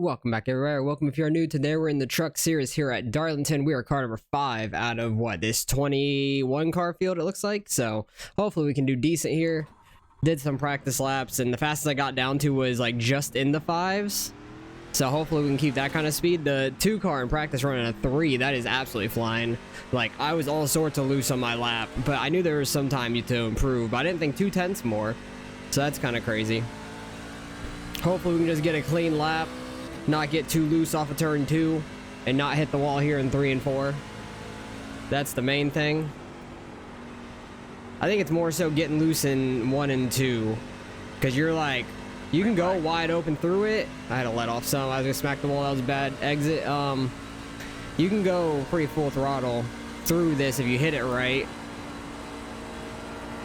Welcome back, everybody. Welcome if you're new. Today we're in the truck series here at Darlington. We are car number 5 out of this 21 car field, it looks like. So hopefully we can do decent here. Did some practice laps, and the fastest I got down to was like just in the 5s. So hopefully we can keep that kind of speed. The 2 car in practice running a 3, that is absolutely flying. Like, I was all sorts of loose on my lap, but I knew there was some time to improve. But I didn't think 2/10 more, so that's kind of crazy. Hopefully we can just get a clean lap, not get too loose off of turn 2, and not hit the wall here in 3 and 4. That's the main thing. I think it's more so getting loose in 1 and 2, because you're like, you can go wide open through it. I had to let off some. I was gonna smack the wall. That was a bad exit. You can go pretty full throttle through this if you hit it right.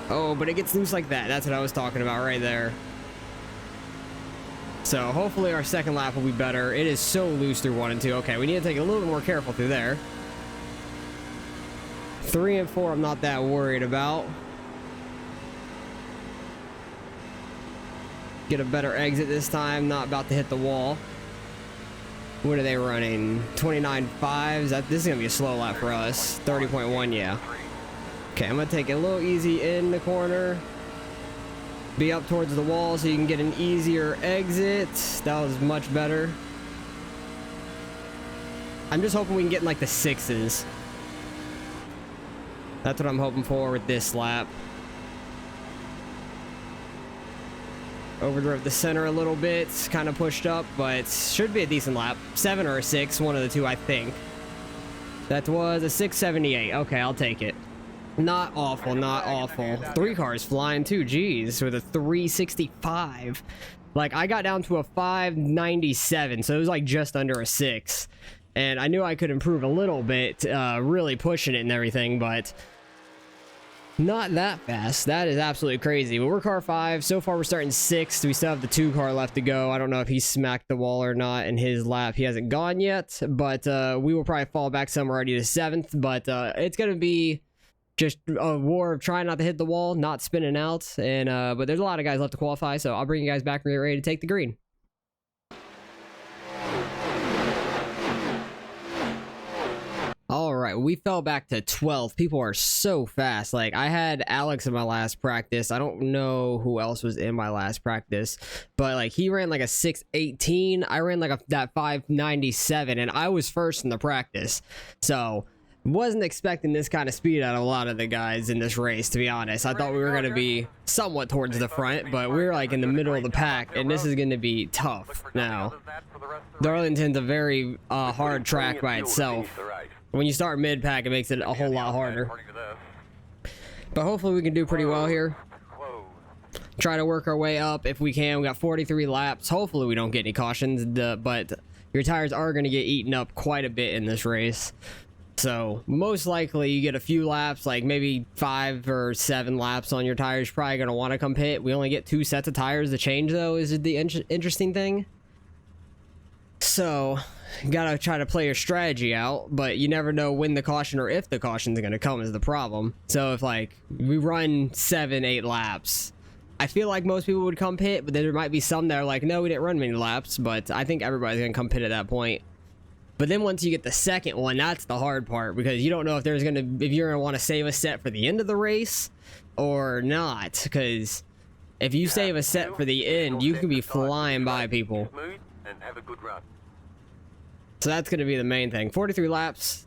Oh, but it gets loose like that. That's what I was talking about right there. So hopefully our second lap will be better. It is so loose through 1 and 2. Okay, we need to take it a little bit more careful through there. 3 and 4, I'm not that worried about. Get a better exit this time. Not about to hit the wall. What are they running? 29.5s. This is gonna be a slow lap for us. 30.1, yeah. Okay, I'm gonna take it a little easy in the corner. Be up towards the wall so you can get an easier exit. That was much better. I'm just hoping we can get in like the 6s. That's what I'm hoping for with this lap. Overdrove the center a little bit, kind of pushed up, but should be a decent lap. 7 or a 6, one of the two, I think. That was a 678. Okay, I'll take it. Not awful, not awful. 3 cars flying too, geez, with a 365. Like, I got down to a 597, so it was like just under a 6. And I knew I could improve a little bit, really pushing it and everything, but not that fast. That is absolutely crazy. But we're car 5. So far, we're starting 6th. We still have the 2 car left to go. I don't know if he smacked the wall or not in his lap. He hasn't gone yet, but we will probably fall back somewhere already to 7th. But it's going to be just a war of trying not to hit the wall, not spinning out. And but there's a lot of guys left to qualify, so I'll bring you guys back when you're ready to take the green. Alright, we fell back to 12th. People are so fast. Like, I had Alex in my last practice. I don't know who else was in my last practice, but like, he ran like a 618. I ran like that 597, and I was first in the practice. So wasn't expecting this kind of speed out of a lot of the guys in this race, to be honest. I thought we were going to be somewhat towards the front, but we're like in the middle of the pack, and this is going to be tough. Now, Darlington's a very hard track by itself. When you start mid-pack, it makes it a whole lot harder. But hopefully we can do pretty well here. Try to work our way up if we can. We got 43 laps. Hopefully we don't get any cautions, but your tires are going to get eaten up quite a bit in this race. So most likely you get a few laps, like maybe 5 or 7 laps on your tires. You're probably going to want to come pit. We only get 2 sets of tires to change, though, is the interesting thing. So gotta try to play your strategy out, but you never know when the caution or if the caution's going to come is the problem. So if like we run 7-8 laps, I feel like most people would come pit, but there might be some that are like, no, we didn't run many laps. But I think everybody's going to come pit at that point. But then once you get the second one, that's the hard part, because you don't know if there's going to, if you're going to want to save a set for the end of the race or not. Because if you save a set for the end, you can be flying by people. So that's going to be the main thing. 43 laps.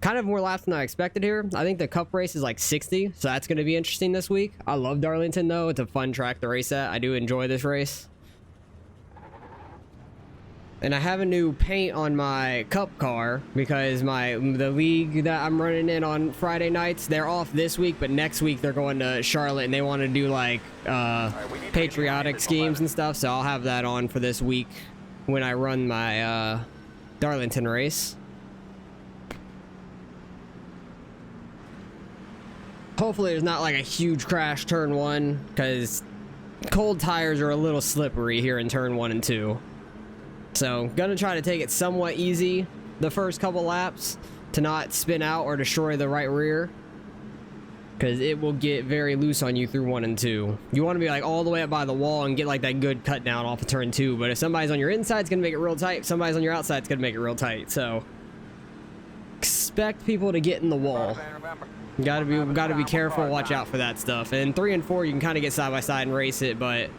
Kind of more laps than I expected here. I think the cup race is like 60, so that's going to be interesting this week. I love Darlington, though. It's a fun track to race at. I do enjoy this race. And I have a new paint on my cup car because the league that I'm running in on Friday nights, they're off this week, but next week they're going to Charlotte and they want to do like patriotic schemes and stuff. So I'll have that on for this week when I run my Darlington race. Hopefully there's not like a huge crash turn 1, because cold tires are a little slippery here in turn 1 and 2. So gonna try to take it somewhat easy the first couple laps to not spin out or destroy the right rear. because it will get very loose on you through 1 and 2. You want to be like all the way up by the wall and get like that good cut down off of turn 2, but if somebody's on your inside, it's gonna make it real tight. If somebody's on your outside, it's gonna make it real tight. So expect people to get in the wall. Gotta be careful, watch out for that stuff. And 3 and 4, you can kind of get side by side and race it, but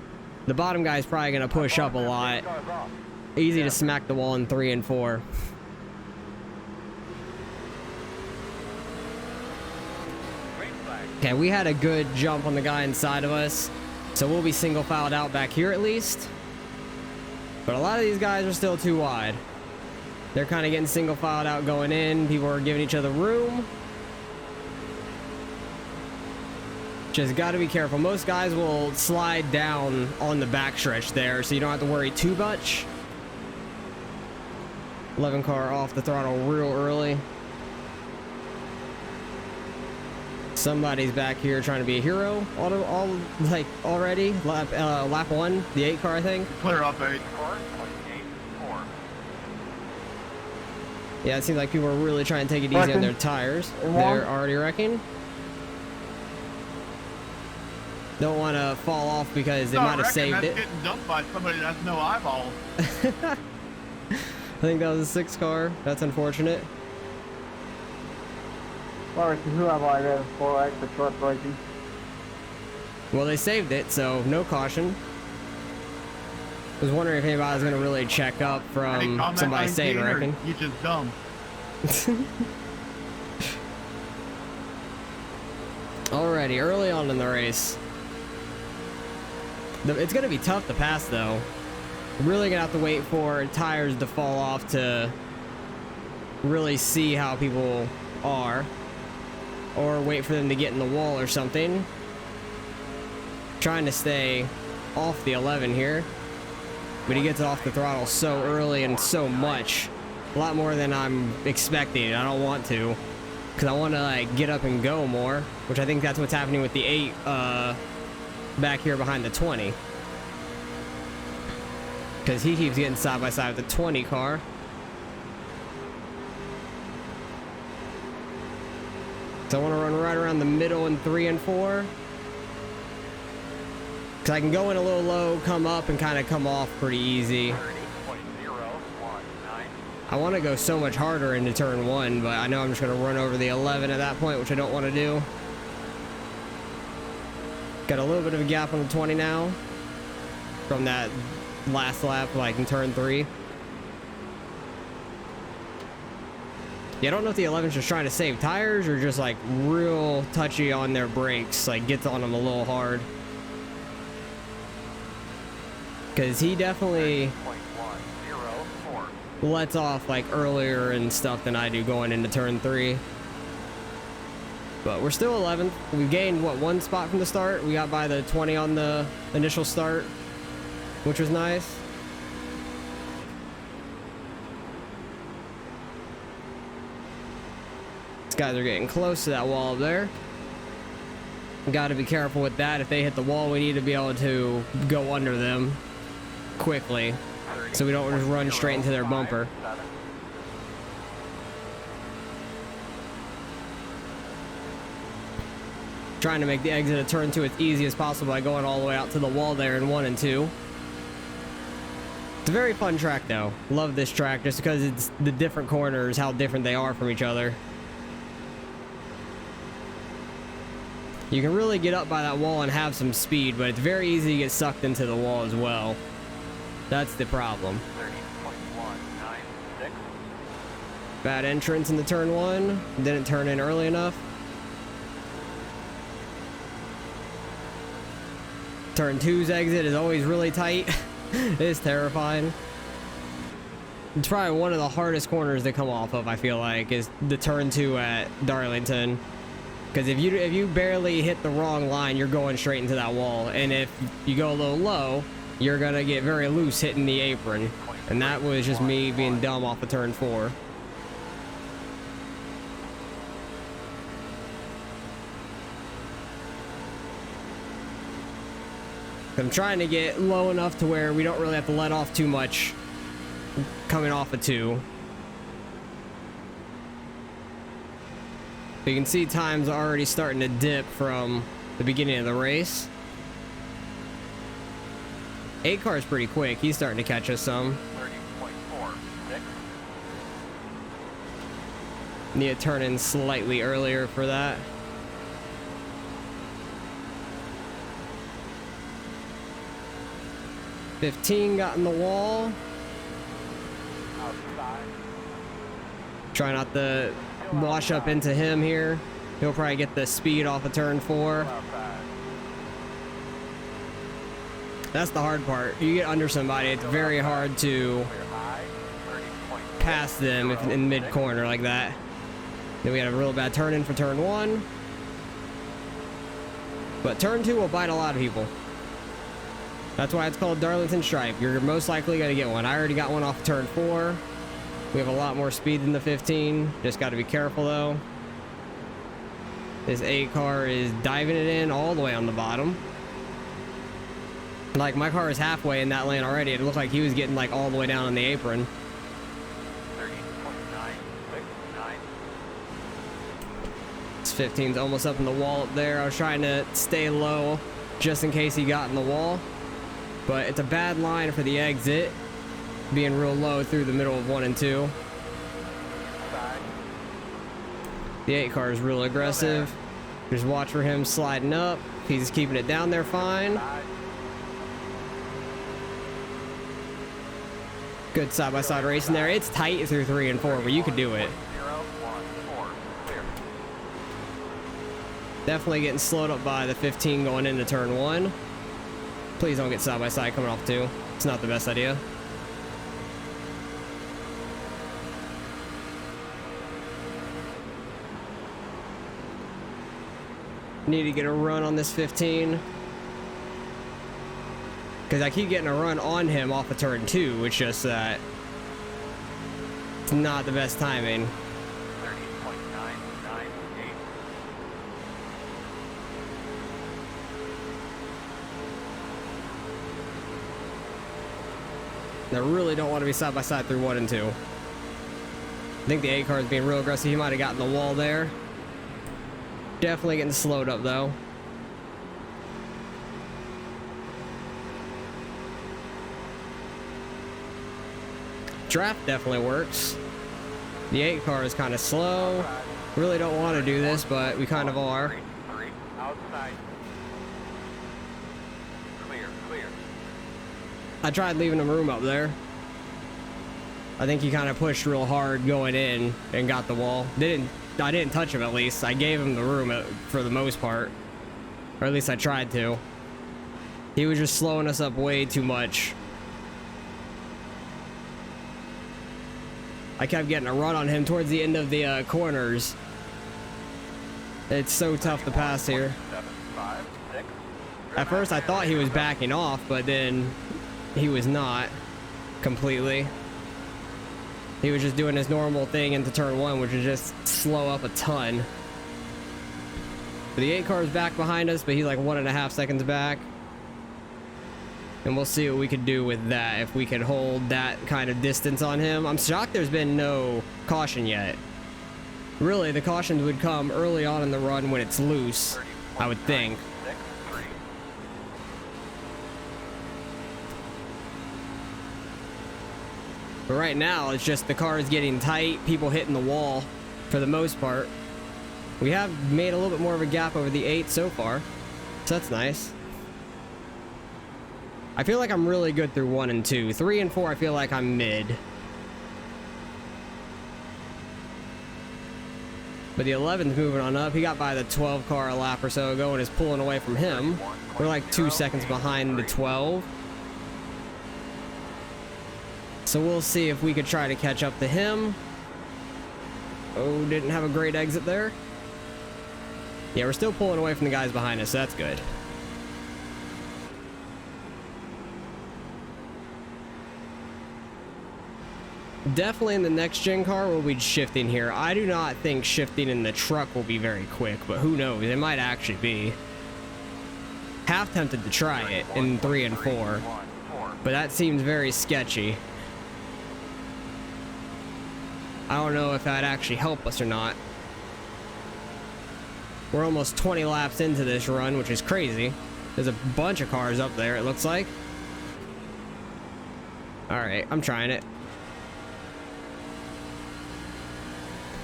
the bottom guy's probably gonna push up a lot. Easy to smack the wall in 3 and 4. Okay, we had a good jump on the guy inside of us, so we'll be single filed out back here at least. But a lot of these guys are still too wide. They're kind of getting single filed out going in. People are giving each other room. Just got to be careful. Most guys will slide down on the backstretch there, so you don't have to worry too much. 11 car off the throttle real early. Somebody's back here trying to be a hero. Already. Lap 1, the 8 car, I think. Clear up 8. Yeah, it seems like people are really trying to take it easy on their tires. They're already wrecking. Don't want to fall off because they might have saved it. Getting dumped by somebody that has no eyeballs. I think that was a 6 car. That's unfortunate. Who have I there for extra short braking? Well, they saved it, so no caution. Was wondering if anybody was going to really check up from somebody saying wrecking. You just dumb. Alrighty, early on in the race. It's going to be tough to pass, though. Really going to have to wait for tires to fall off to really see how people are. Or wait for them to get in the wall or something. Trying to stay off the 11 here. But he gets off the throttle so early and so much. A lot more than I'm expecting. I don't want to. Because I want to like get up and go more. Which I think that's what's happening with the 8 back here behind the 20. Because he keeps getting side by side with the 20 car. So I want to run right around the middle in 3 and 4. Because I can go in a little low, come up, and kind of come off pretty easy. I want to go so much harder into turn 1, but I know I'm just going to run over the 11 at that point, which I don't want to do. Got a little bit of a gap on the 20 now. From that last lap, like in turn 3. Yeah, I don't know if the 11's just trying to save tires or just like real touchy on their brakes, like gets on them a little hard. Because he definitely lets off like earlier and stuff than I do going into turn 3. But we're still 11th. We gained, what, 1 spot from the start? We got by the 20 on the initial start, which was nice. Guys are getting close to that wall up there. Got to be careful with that. If they hit the wall, we need to be able to go under them quickly so we don't just run straight into their bumper. Trying to make the exit of turn 2 as easy as possible by going all the way out to the wall there in 1 and 2. It's a very fun track though. Love this track just because it's the different corners, how different they are from each other. You can really get up by that wall and have some speed, but it's very easy to get sucked into the wall as well. That's the problem. 30.196. Bad entrance into turn 1. Didn't turn in early enough. Turn 2's exit is always really tight. It's terrifying. It's probably one of the hardest corners to come off of, I feel like, is the turn 2 at Darlington. Because if you barely hit the wrong line, you're going straight into that wall. And if you go a little low, you're going to get very loose hitting the apron. And that was just me being dumb off of turn 4. I'm trying to get low enough to where we don't really have to let off too much coming off of 2. You can see times are already starting to dip from the beginning of the race. 8 car's pretty quick. He's starting to catch us some. 30.46. Need to turn in slightly earlier for that. $15 got in the wall. Outside. Try not to wash up into him here. He'll probably get the speed off of turn 4. Outside. That's the hard part. You get under somebody, it's very hard to Clear high. 30.6. pass them if in mid corner like that. Then we had a real bad turn in for turn 1. But turn 2 will bite a lot of people. That's why it's called Darlington Stripe. You're most likely going to get one. I already got one off turn 4. We have a lot more speed than the 15. Just got to be careful though. This 8 car is diving it in all the way on the bottom. Like my car is halfway in that lane already. It looked like he was getting like all the way down on the apron. 30.969. This 15's almost up in the wall up there. I was trying to stay low just in case he got in the wall. But it's a bad line for the exit, being real low through the middle of 1 and 2. Side. The 8 car is real aggressive. Just watch for him sliding up. He's keeping it down there fine. Side. Good side-by-side racing there. It's tight through 3 and 4, but you could do it. 0.014. Clear. Definitely getting slowed up by the 15 going into turn 1. Please don't get side-by-side coming off 2. It's not the best idea. Need to get a run on this 15. Because I keep getting a run on him off of turn 2. It's just that it's not the best timing. 30.998. I really don't want to be side by side through 1 and 2. I think the 8 car is being real aggressive. He might have gotten the wall there. Definitely getting slowed up though. Draft definitely works. The 8 car is kind of slow. Really don't want to do this, but we kind of are. 3. Outside. Clear. Clear. I tried leaving him room up there. I think he kind of pushed real hard going in and got the wall. I didn't touch him at least. I gave him the room for the most part. Or at least I tried to. He was just slowing us up way too much. I kept getting a run on him towards the end of the corners. It's so tough to pass here. 7, 5, 6. At first I thought he was backing off, but then he was not completely. He was just doing his normal thing into turn 1, which is just slow up a ton. But the 8 car is back behind us, but he's like 1.5 seconds back. And we'll see what we could do with that, if we could hold that kind of distance on him. I'm shocked there's been no caution yet. Really, the cautions would come early on in the run when it's loose, I would think. 6, 3. But right now, it's just the car is getting tight, people hitting the wall for the most part. We have made a little bit more of a gap over the 8 so far, so that's nice. I feel like I'm really good through 1 and 2. 3 and 4, I feel like I'm mid. But the 11's moving on up. He got by the 12 car a lap or so ago and is pulling away from him. We're like 2 seconds behind the 12. So we'll see if we could try to catch up to him. Oh, didn't have a great exit there. Yeah, we're still pulling away from the guys behind us, so that's good. Definitely in the next gen car we'll be shifting here. I do not think shifting in the truck will be very quick, but who knows? It might actually be. Half tempted to try it in 3 and 4, but that seems very sketchy. I don't know if that'd actually help us or not. We're almost 20 laps into this run, which is crazy. There's a bunch of cars up there, it looks like. Alright, I'm trying it.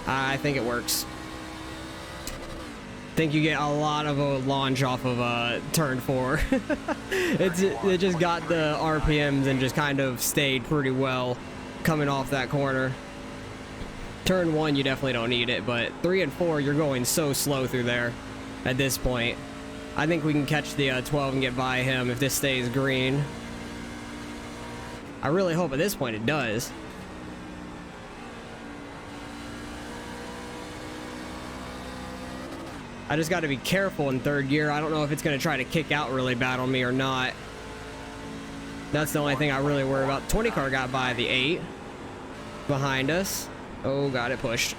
I think it works. Think you get a lot of a launch off of turn 4. It just got the RPMs and just kind of stayed pretty well coming off that corner. Turn 1 you definitely don't need it, but 3 and 4 you're going so slow through there at this point. I think we can catch the 12 and get by him if this stays green. I really hope at this point it does. I just got to be careful in third gear. I don't know if it's going to try to kick out really bad on me or not. That's the only thing I really worry about. 20 car got by the 8 behind us. Oh, got it pushed.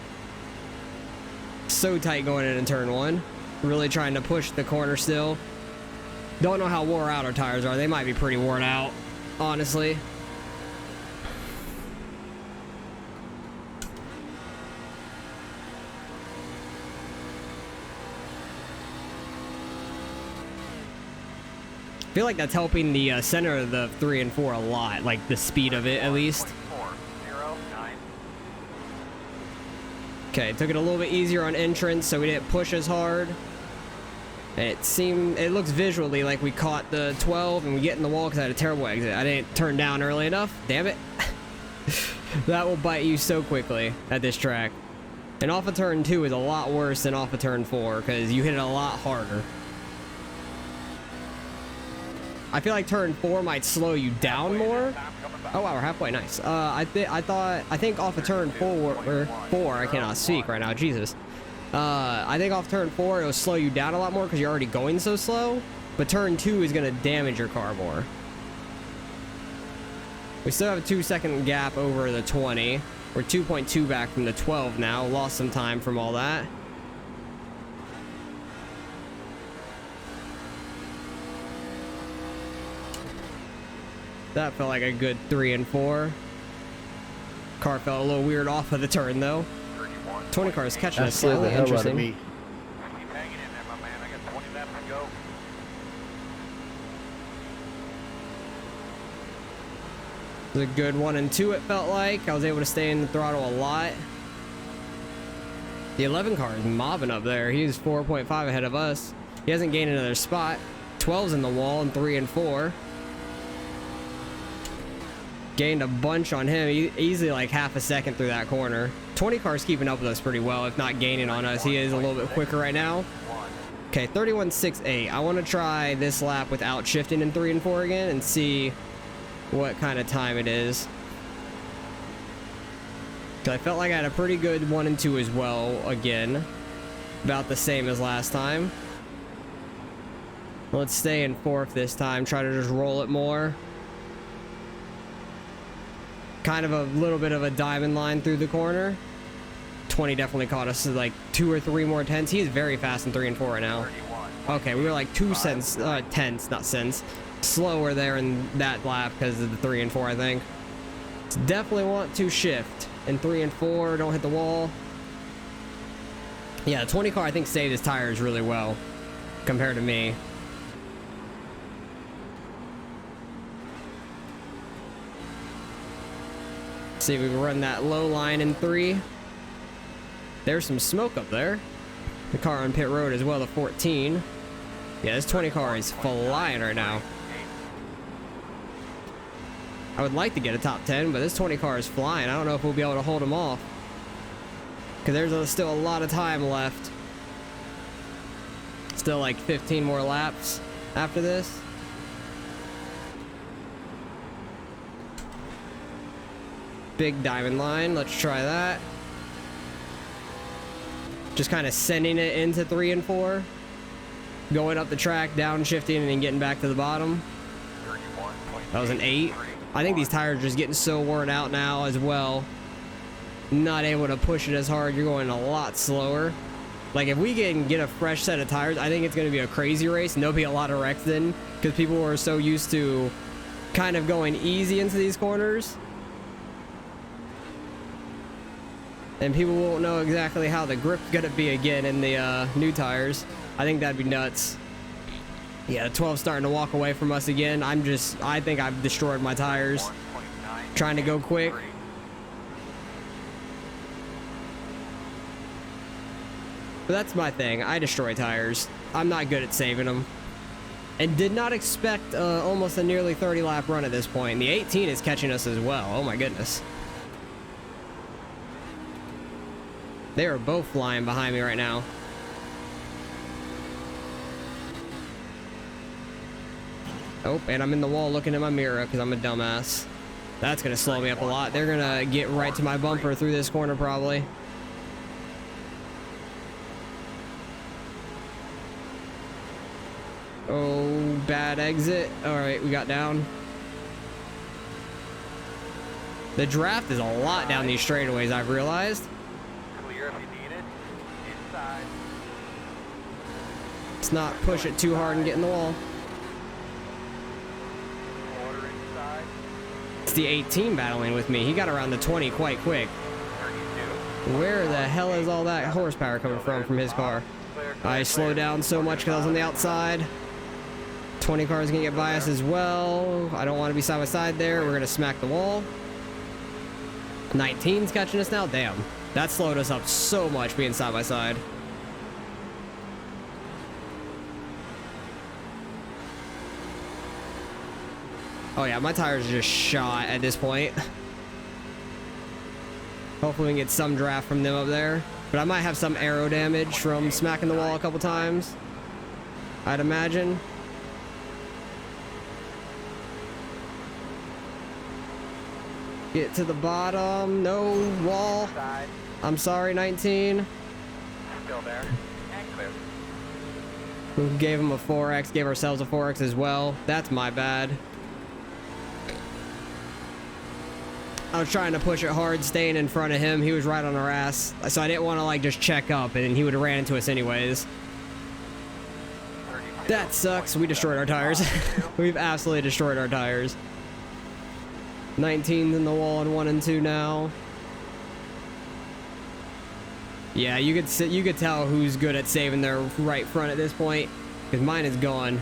So tight going into turn 1. Really trying to push the corner still. Don't know how wore out our tires are. They might be pretty worn out, honestly. I feel like that's helping the center of the 3 and 4 a lot, like the speed of it at least. 2409. Okay, took it a little bit easier on entrance, so we didn't push as hard. It looks visually like we caught the 12 and we get in the wall because I had a terrible exit. I didn't turn down early enough. Damn it. That will bite you so quickly at this track. And off of turn 2 is a lot worse than off of turn 4 because you hit it a lot harder. I feel like turn 4 might slow you down more. Oh wow, we're halfway. Nice. I think off of turn 4, I cannot speak right now. Jesus. I think off turn 4 it'll slow you down a lot more because you're already going so slow. But turn 2 is gonna damage your car more. We still have a 2-second gap over the 20. We're 2.2 back from the 12 now. Lost some time from all that. That felt like a good 3 and 4. Car felt a little weird off of the turn though. 20 cars catching us slightly. Interesting. Keep hanging in there, my man. I got 20 laps to go. It was a good 1 and 2 it felt like. I was able to stay in the throttle a lot. The 11 car is mobbing up there. He's 4.5 ahead of us. He hasn't gained another spot. 12's in the wall in 3 and 4. Gained a bunch on him, easily like half a second through that corner. 20 cars keeping up with us pretty well, if not gaining on us. He is a little bit quicker right now. Okay, 31.68. I want to try this lap without shifting in 3 and 4 again and see what kind of time it is. I felt like I had a pretty good 1 and 2 as well again. About the same as last time. Let's stay in 4th this time, try to just roll it more. Kind of a little bit of a diamond line through the corner. 20 definitely caught us like 2 or 3 more tenths. He is very fast in 3 and 4 right now. Okay, we were like 2 tenths, not cents, slower there in that lap because of the 3 and 4, I think. So definitely want to shift in 3 and 4. Don't hit the wall. Yeah, the 20 car I think saved his tires really well compared to me. See if we can run that low line in 3. There's some smoke up there. The car on pit road as well, the 14. Yeah, this 20 car is flying right now. I would like to get a top 10, but this 20 car is flying. I don't know if we'll be able to hold him off. Because there's still a lot of time left. Still like 15 more laps after this. Big diamond line. Let's try that. Just kind of sending it into 3 and 4. Going up the track, downshifting, and then getting back to the bottom. That was an 8. I think these tires are just getting so worn out now as well. Not able to push it as hard. You're going a lot slower. Like, if we can get a fresh set of tires, I think it's going to be a crazy race. And there'll be a lot of wrecks then. Because people are so used to kind of going easy into these corners. and people won't know exactly how the grip's gonna be again in the new tires. I think that'd be nuts. Yeah, the 12's starting to walk away from us again. I think I've destroyed my tires. Trying to go quick. But that's my thing. I destroy tires. I'm not good at saving them. And did not expect almost a nearly 30 lap run at this point. And the 18 is catching us as well. Oh my goodness. They are both flying behind me right now. Oh, and I'm in the wall looking at my mirror because I'm a dumbass. That's going to slow me up a lot. They're going to get right to my bumper through this corner probably. Oh, bad exit. All right, we got down. The draft is a lot down these straightaways, I've realized. Clear if you need it. Inside. Let's not push it too hard and get in the wall. Quarter inside. It's the 18 battling with me. He got around the 20 quite quick. 32. Where the hell is all that horsepower coming from his car? I slowed down so much because I was on the outside. 20 cars gonna get by us as well. I don't want to be side by side there. We're gonna smack the wall. 19's catching us now. Damn, that slowed us up so much being side by side. Oh yeah, my tires are just shot at this point. Hopefully we can get some draft from them up there. But I might have some aero damage from smacking the wall a couple times, I'd imagine. Get to the bottom. No wall. I'm sorry, 19. Still there. And clear. We gave him a 4X. Gave ourselves a 4X as well. That's my bad. I was trying to push it hard, staying in front of him. He was right on our ass. So I didn't want to like just check up and he would have ran into us anyways. That sucks. We destroyed our tires. We've absolutely destroyed our tires. 19's in the wall on 1 and 2 now. Yeah, you could tell who's good at saving their right front at this point, because mine is gone.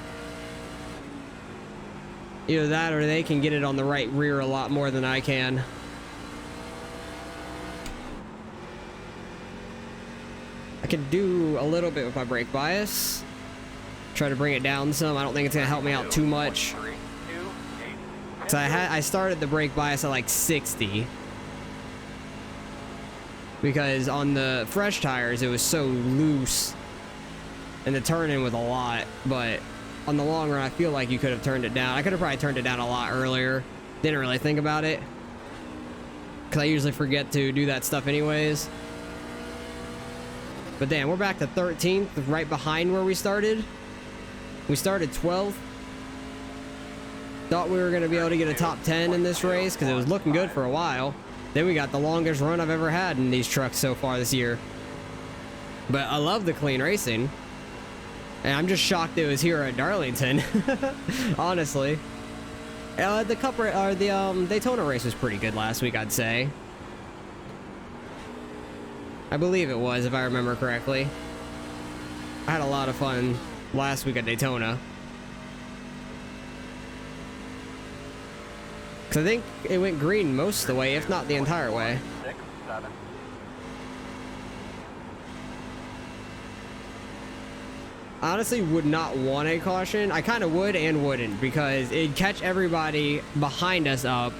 Either that or they can get it on the right rear a lot more than I can. I could do a little bit with my brake bias. Try to bring it down some. I don't think it's gonna help me out too much. So I started the brake bias at like 60. Because on the fresh tires it was so loose. And the turn-in was a lot, but on the long run I feel like you could have turned it down. I could have probably turned it down a lot earlier. Didn't really think about it, because I usually forget to do that stuff anyways. But damn, we're back to 13th, right behind where we started. We started 12th. Thought we were going to be able to get a top 10 in this race because it was looking good for a while. Then we got the longest run I've ever had in these trucks so far this year. But I love the clean racing. And I'm just shocked it was here at Darlington. Honestly. The Cup or the Daytona race was pretty good last week, I'd say. I believe it was, if I remember correctly. I had a lot of fun last week at Daytona. Because I think it went green most of the way, if not the entire way. 6, 7. Honestly, would not want a caution. I kind of would and wouldn't, because it'd catch everybody behind us up,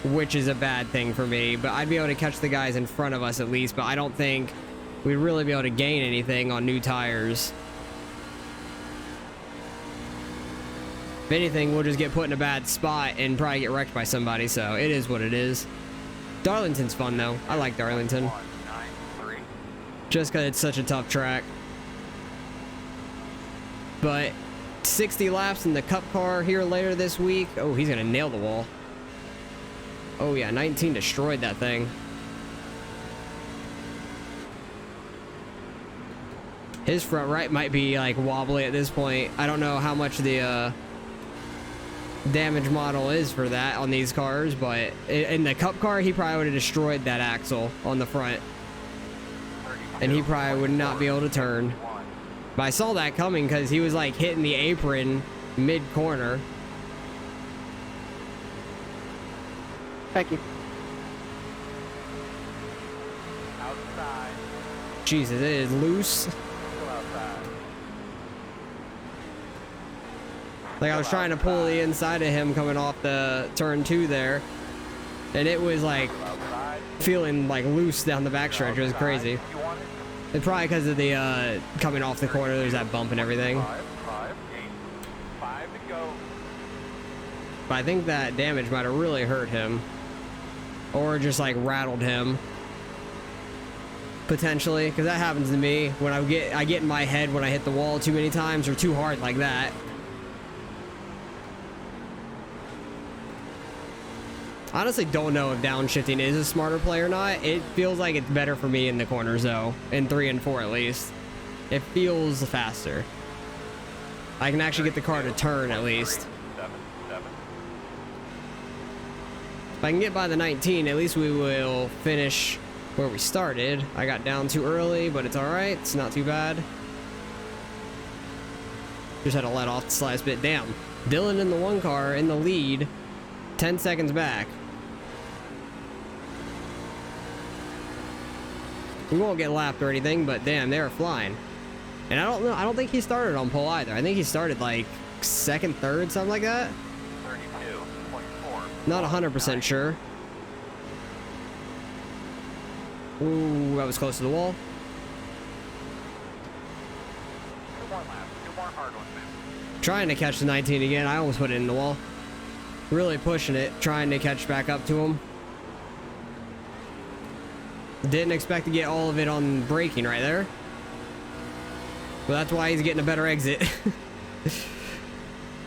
which is a bad thing for me. But I'd be able to catch the guys in front of us at least, but I don't think we'd really be able to gain anything on new tires. If anything, we'll just get put in a bad spot and probably get wrecked by somebody, so it is what it is. Darlington's fun, though. I like Darlington. 1, 9, 3. Just because it's such a tough track. But 60 laps in the Cup car here later this week. Oh, he's going to nail the wall. Oh, yeah, 19 destroyed that thing. His front right might be, like, wobbly at this point. I don't know how much the damage model is for that on these cars, but in the Cup car, he probably would have destroyed that axle on the front. and he probably would not be able to turn. But I saw that coming because he was like hitting the apron mid-corner. Thank you. Outside. Jesus, it is loose. Still outside. Like I was trying to pull the inside of him coming off the turn 2 there, and it was like Outside. feeling like loose down the backstretch. It was crazy. You want it? It's probably because of the coming off the corner. There's that bump and everything. 5, 5 to go. But I think that damage might have really hurt him, or just like rattled him potentially, because that happens to me when I get in my head when I hit the wall too many times or too hard like that. Honestly, don't know if downshifting is a smarter play or not. It feels like it's better for me in the corners though, in 3 and 4 at least. It feels faster. I can actually get the car to turn at least. 7. If I can get by the 19, at least we will finish where we started. I got down too early, but it's alright. It's not too bad. Just had to let off the slightest bit. Damn. Dylan in the 1 car in the lead, 10 seconds back. We won't get lapped or anything, but damn, they were flying. And I don't know, I don't think he started on pole either. I think he started like 2nd, 3rd, something like that. 32.4. Not 100% sure. Ooh, that was close to the wall. 2 more laps. 2 more hard ones, man. Trying to catch the 19 again. I almost put it in the wall. Really pushing it, trying to catch back up to him. Didn't expect to get all of it on braking right there. Well, that's why he's getting a better exit.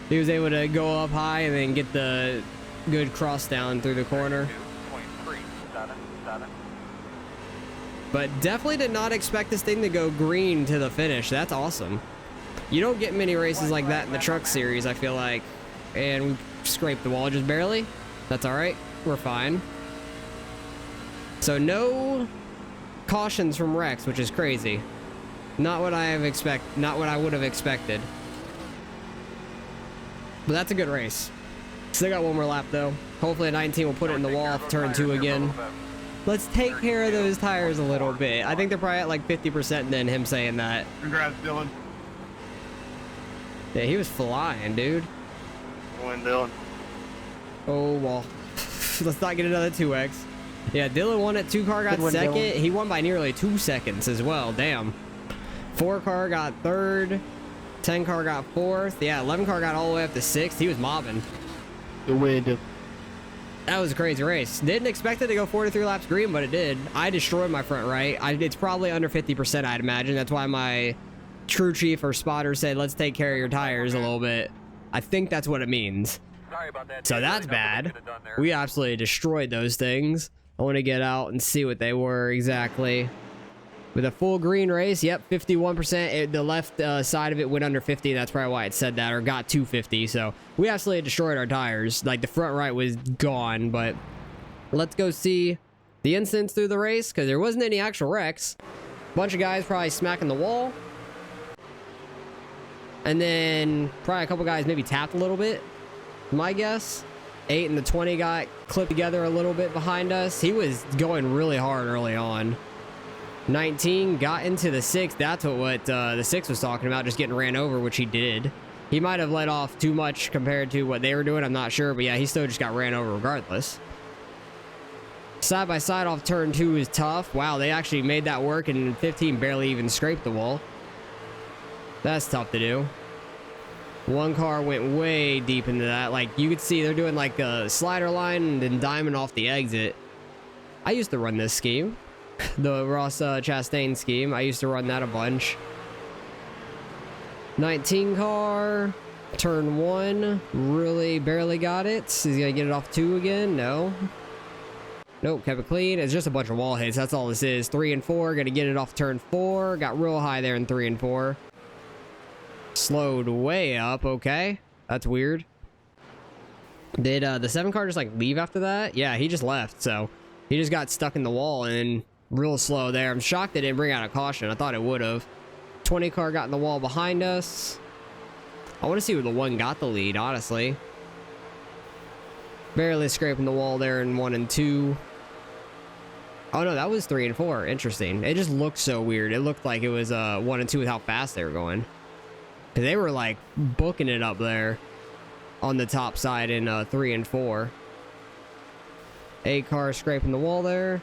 He was able to go up high and then get the good cross down through the corner. 2.3. 7. But definitely did not expect this thing to go green to the finish. That's awesome. You don't get many races like that in the truck series, I feel like. And we scraped the wall just barely. That's all right. We're fine. So no cautions from Rex, which is crazy. Not what I would have expected. But that's a good race. Still got 1 more lap though. Hopefully 19 will put it in the wall off turn 2 again. Let's take care of those tires a little bit. I think they're probably at like 50% than him saying that. Congrats, Dylan. Yeah, he was flying, dude. Win, Dylan. Oh, well. Let's not get another 2X. Yeah, Dylan won it. 2 car got Good one, 2nd. Dylan. He won by nearly 2 seconds as well. Damn. 4 car got 3rd. 10 car got 4th. Yeah, 11 car got all the way up to 6th. He was mobbing. Good win, Dylan. That was a crazy race. Didn't expect it to go 43 laps green, but it did. I destroyed my front right. It's probably under 50%, I'd imagine. That's why my crew chief or spotter said, let's take care of your tires a little bit. I think that's what it means. Sorry about that. So Dave. that's Really nothing bad. I could've done there. We absolutely destroyed those things. I want to get out and see what they were exactly. With a full green race, yep, 51%. The left side of it went under 50. That's probably why it said that, or got to 50. So we absolutely destroyed our tires. Like the front right was gone, but let's go see the incidents through the race because there wasn't any actual wrecks. Bunch of guys probably smacking the wall. And then probably a couple guys maybe tapped a little bit, my guess. 8 and the 20 got clipped together a little bit behind us. He was going really hard early on. 19 got into the 6. That's what the 6 was talking about, just getting ran over, which he did. He might have let off too much compared to what they were doing. I'm not sure, but yeah, he still just got ran over regardless. Side by side off turn 2 is tough. Wow, they actually made that work, and 15 barely even scraped the wall. That's tough to do. 1 car went way deep into that. Like, you could see they're doing like a slider line and then diamond off the exit. I used to run this scheme. The Ross Chastain scheme. I used to run that a bunch. 19 car. Turn 1. Really barely got it. Is he gonna get it off 2 again? No. Nope, kept it clean. It's just a bunch of wall hits. That's all this is. 3 and 4. Gonna get it off turn 4. Got real high there in 3 and 4. Slowed way up. Okay. That's weird. Did the 7 car just like leave after that? Yeah, he just left. So he just got stuck in the wall and Real slow there. I'm shocked they didn't bring out a caution. I thought it would have. 20 car got in the wall behind us. I want to see where the 1 got the lead, honestly. Barely scraping the wall there in 1 and 2. Oh no, that was 3 and 4. Interesting. It just looked so weird. It looked like it was 1 and 2 with how fast they were going. They were like booking it up there on the top side in 3 and 4. 8 car scraping the wall there.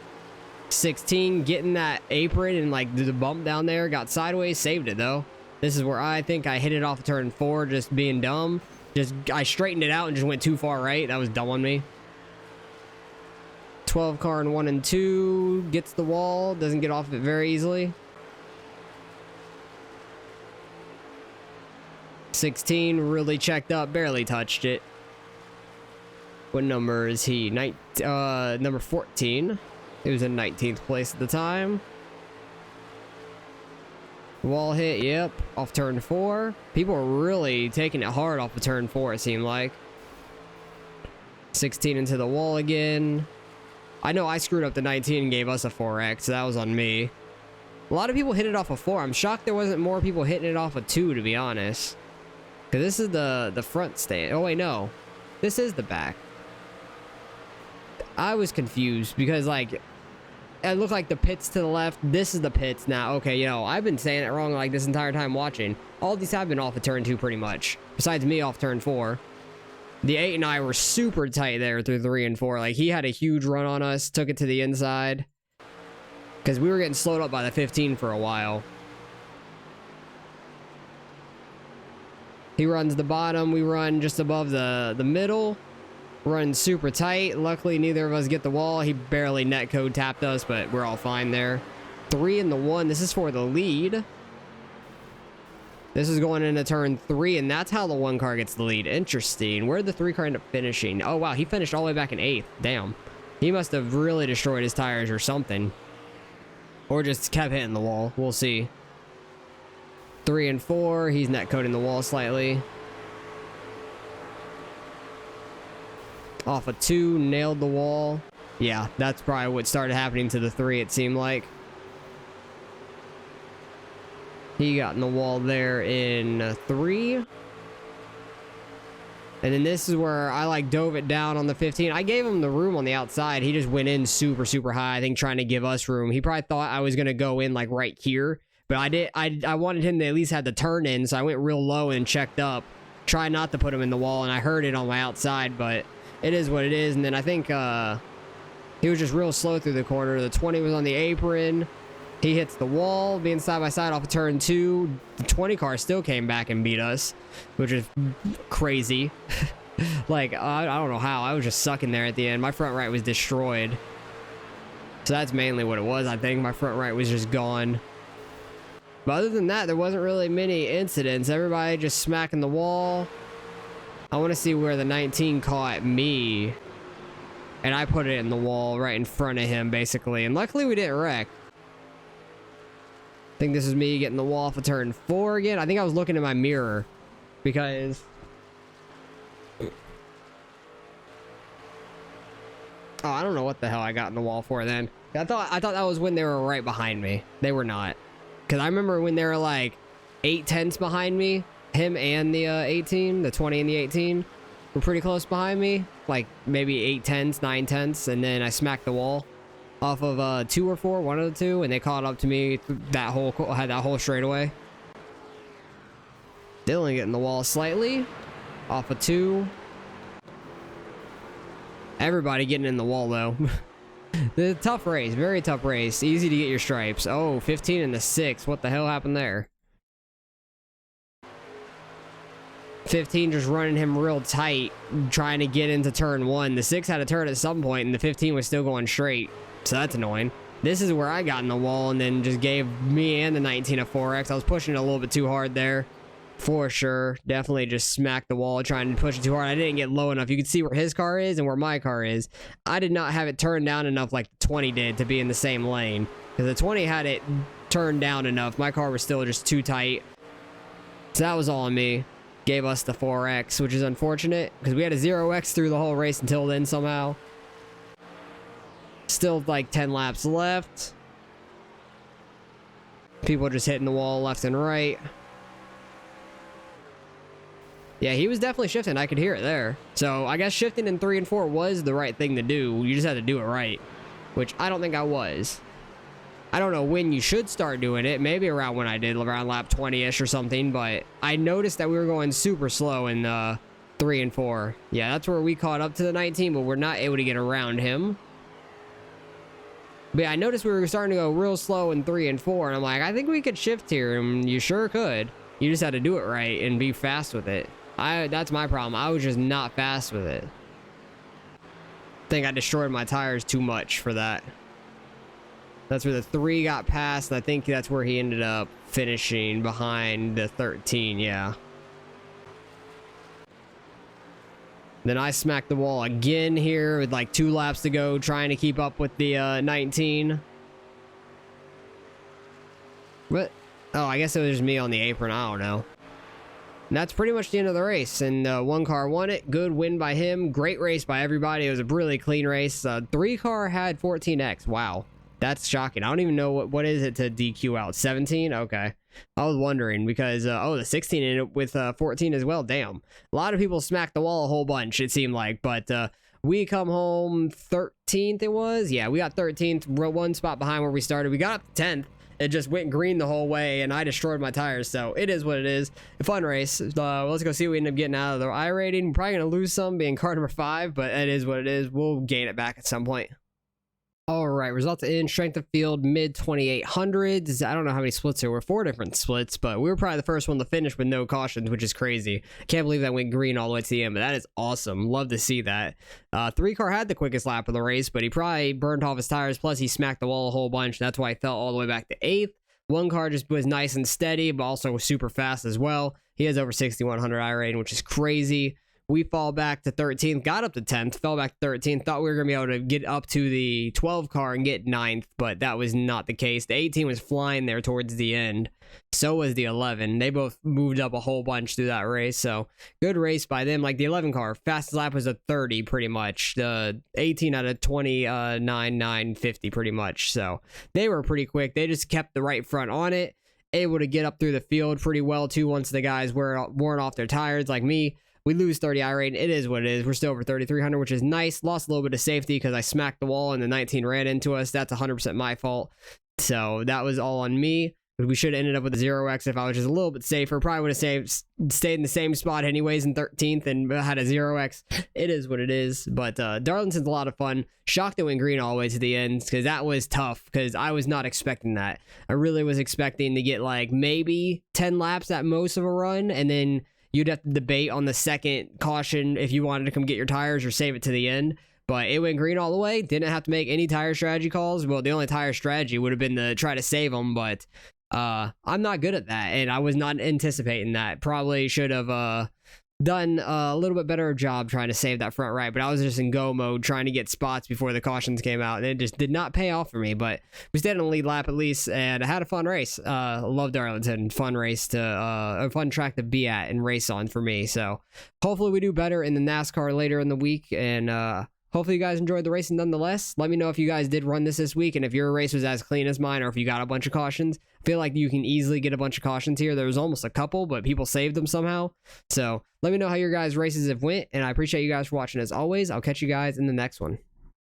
16 getting that apron and like the bump down there, got sideways, saved it though. This is where I think I hit it off turn 4, just being dumb. I straightened it out and just went too far right. That was dumb on me. 12 car in 1 and 2 gets the wall, doesn't get off it very easily. 16 really checked up, barely touched it. What number is he? Number 14. He was in 19th place at the time. Wall hit, yep, off turn 4. People were really taking it hard off of turn 4, it seemed like. 16 into the wall again. I know I screwed up the 19 and gave us a 4X, so that was on me. A lot of people hit it off of 4. I'm shocked there wasn't more people hitting it off of 2, to be honest. Because this is the front stand. Oh, wait, no. This is the back. I was confused because, like, it looked like the pits to the left. This is the pits now. Okay, you know, I've been saying it wrong like this entire time watching. All these have been off of turn 2 pretty much. Besides me off turn 4. The 8 and I were super tight there through 3 and 4. Like, he had a huge run on us. Took it to the inside. Because we were getting slowed up by the 15 for a while. He runs the bottom. We run just above the middle. Run super tight. Luckily, neither of us get the wall. He barely netcode tapped us, but we're all fine there. 3 and the 1. This is for the lead. This is going into turn 3, and that's how the 1 car gets the lead. Interesting. Where did the 3 car end up finishing? Oh, wow. He finished all the way back in 8th. Damn. He must have really destroyed his tires or something. Or just kept hitting the wall. We'll see. 3 and 4. He's netcoding the wall slightly. Off of 2, nailed the wall. Yeah, that's probably what started happening to the 3, it seemed like. He got in the wall there in 3. And then this is where I like dove it down on the 15. I gave him the room on the outside. He just went in super, super high, I think trying to give us room. He probably thought I was going to go in like right here. But I wanted him to at least have the turn in, so I went real low and checked up. Tried not to put him in the wall, and I heard it on my outside, but it is what it is. And then I think he was just real slow through the corner. The 20 was on the apron. He hits the wall, being side by side off of turn 2. The 20 car still came back and beat us, which is crazy. Like, I don't know how. I was just sucking there at the end. My front right was destroyed. So that's mainly what it was, I think. My front right was just gone. But other than that, there wasn't really many incidents. Everybody just smacking the wall. I want to see where the 19 caught me. And I put it in the wall right in front of him, basically. And luckily, we didn't wreck. I think this is me getting the wall off of turn 4 again. I think I was looking in my mirror. Because... oh, I don't know what the hell I got in the wall for then. I thought that was when they were right behind me. They were not. Because I remember when they were like 8 tenths behind me. Him and the 18, the 20 and the 18 were pretty close behind me. Like maybe 8 tenths, 9 tenths. And then I smacked the wall off of 2 or 4, one of the 2. And they caught up to me that whole straightaway. Dylan getting the wall slightly. Off of 2. Everybody getting in the wall though. The tough race, very tough race. Easy to get your stripes. Oh, 15 and the 6. What the hell happened there? 15 just running him real tight, trying to get into turn 1. The 6 had a turn at some point, and the 15 was still going straight. So that's annoying. This is where I got in the wall and then just gave me and the 19 a 4X. I was pushing it a little bit too hard there. For sure. Definitely just smacked the wall trying to push it too hard. I didn't get low enough. You can see where his car is and where my car is. I did not have it turned down enough like the 20 did to be in the same lane. Because the 20 had it turned down enough. My car was still just too tight. So that was all on me. Gave us the 4X, which is unfortunate. Because we had a 0X through the whole race until then somehow. Still like 10 laps left. People just hitting the wall left and right. Yeah, he was definitely shifting. I could hear it there. So I guess shifting in 3 and 4 was the right thing to do. You just had to do it right, which I don't think I was. I don't know when you should start doing it. Maybe around when I did, around lap 20-ish or something. But I noticed that we were going super slow in 3 and 4. Yeah, that's where we caught up to the 19, but we're not able to get around him. But yeah, I noticed we were starting to go real slow in 3 and 4. And I'm like, I think we could shift here. And you sure could. You just had to do it right and be fast with it. That's my problem. I was just not fast with it. I think I destroyed my tires too much for that. That's where the 3 got passed. I think that's where he ended up finishing behind the 13. Yeah. Then I smacked the wall again here with like 2 laps to go, trying to keep up with the 19. What? Oh, I guess it was just me on the apron. I don't know. And that's pretty much the end of the race, and 1 car won it. Good win by him. Great race by everybody. It was a really clean race. 3 car had 14x. Wow, that's shocking. I don't even know what is it to DQ out. 17? Okay. I was wondering because, oh, the 16 in it with 14 as well. Damn. A lot of people smacked the wall a whole bunch, it seemed like, but we come home 13th it was. Yeah, we got 13th, 1 spot behind where we started. We got up to 10th. It just went green the whole way, and I destroyed my tires, so it is what it is. A fun race. Let's go see what we end up getting out of the iRating. We're probably going to lose some being car number 5, but it is what it is. We'll gain it back at some point. All right, results in strength of field mid 2800s. I don't know how many splits there were, 4 different splits, but we were probably the first one to finish with no cautions, which is crazy. Can't believe that went green all the way to the end, but that is awesome. Love to see that. 3 car had the quickest lap of the race, but he probably burned off his tires, plus he smacked the wall a whole bunch. That's why he fell all the way back to 8th. 1 car just was nice and steady, but also super fast as well. He has over 6,100 iRating, which is crazy. We fall back to 13th, got up to 10th, fell back to 13th, thought we were going to be able to get up to the 12 car and get 9th, but that was not the case. The 18 was flying there towards the end. So was the 11. They both moved up a whole bunch through that race, so good race by them. Like the 11 car, fastest lap was a 30 pretty much. The 18 out of 29,950 pretty much, so they were pretty quick. They just kept the right front on it, able to get up through the field pretty well too once the guys were worn off their tires like me. We lose 30 iRating. It is what it is. We're still over 3,300, which is nice. Lost a little bit of safety because I smacked the wall and the 19 ran into us. That's 100% my fault. So that was all on me. We should have ended up with a 0x if I was just a little bit safer. Probably would have stayed in the same spot anyways in 13th and had a 0x. It is what it is. But Darlington's a lot of fun. Shocked it went green all the way to the end because that was tough because I was not expecting that. I really was expecting to get like maybe 10 laps at most of a run, and then you'd have to debate on the second caution if you wanted to come get your tires or save it to the end. But it went green all the way. Didn't have to make any tire strategy calls. Well, the only tire strategy would have been to try to save them, but I'm not good at that, and I was not anticipating that. Probably should have done a little bit better job trying to save that front right, but I was just in go mode trying to get spots before the cautions came out, and it just did not pay off for me. But we stayed on the lead lap at least, and I had a fun race. Love Darlington. Fun race to a fun track to be at and race on for me. So hopefully we do better in the NASCAR later in the week, and hopefully you guys enjoyed the racing nonetheless. Let me know if you guys did run this week, and if your race was as clean as mine, or if you got a bunch of cautions. I feel like you can easily get a bunch of cautions here. There was almost a couple, but people saved them somehow. So let me know how your guys' races have went, and I appreciate you guys for watching as always. I'll catch you guys in the next one.